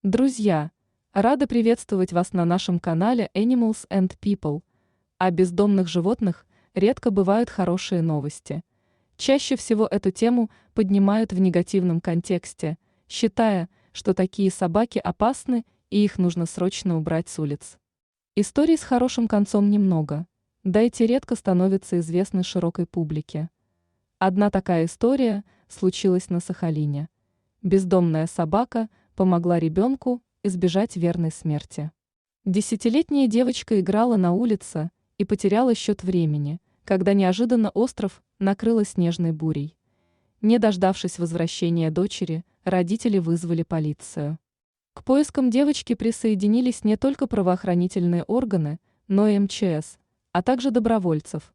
Друзья, рада приветствовать вас на нашем канале Animals and People. О бездомных животных редко бывают хорошие новости. Чаще всего эту тему поднимают в негативном контексте, считая, что такие собаки опасны и их нужно срочно убрать с улиц. Историй с хорошим концом немного, да эти редко становятся известны широкой публике. Одна такая история случилась на Сахалине. Бездомная собака помогла ребенку избежать верной смерти. Десятилетняя девочка играла на улице и потеряла счет времени, когда неожиданно остров накрыло снежной бурей. Не дождавшись возвращения дочери, родители вызвали полицию. К поискам девочки присоединились не только правоохранительные органы, но и МЧС, а также добровольцев.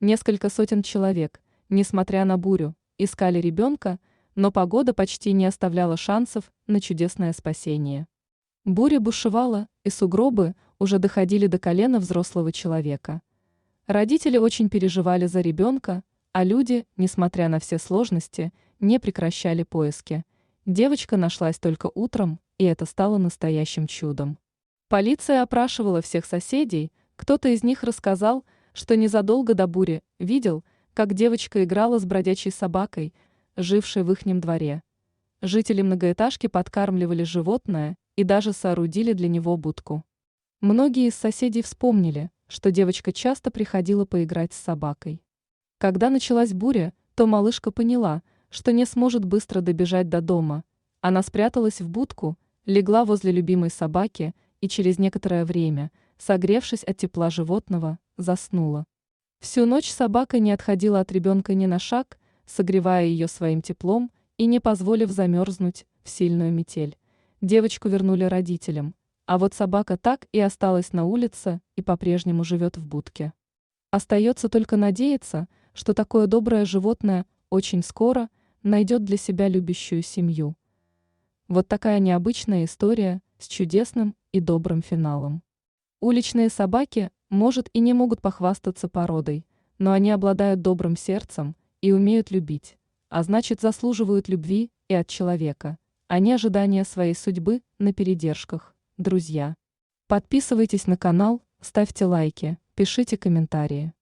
Несколько сотен человек, несмотря на бурю, искали ребенка, но погода почти не оставляла шансов на чудесное спасение. Буря бушевала, и сугробы уже доходили до колена взрослого человека. Родители очень переживали за ребенка, а люди, несмотря на все сложности, не прекращали поиски. Девочка нашлась только утром, и это стало настоящим чудом. Полиция опрашивала всех соседей, кто-то из них рассказал, что незадолго до бури видел, как девочка играла с бродячей собакой, жившей в ихнем дворе. Жители многоэтажки подкармливали животное и даже соорудили для него будку. Многие из соседей вспомнили, что девочка часто приходила поиграть с собакой. Когда началась буря, то малышка поняла, что не сможет быстро добежать до дома. Она спряталась в будку, легла возле любимой собаки и через некоторое время, согревшись от тепла животного, заснула. Всю ночь собака не отходила от ребенка ни на шаг, согревая ее своим теплом и не позволив замерзнуть в сильную метель. Девочку вернули родителям, а вот собака так и осталась на улице и по-прежнему живет в будке. Остается только надеяться, что такое доброе животное очень скоро найдет для себя любящую семью. Вот такая необычная история с чудесным и добрым финалом. Уличные собаки, может, и не могут похвастаться породой, но они обладают добрым сердцем и умеют любить, а значит заслуживают любви и от человека, а не ожидания своей судьбы на передержках. Друзья, подписывайтесь на канал, ставьте лайки, пишите комментарии.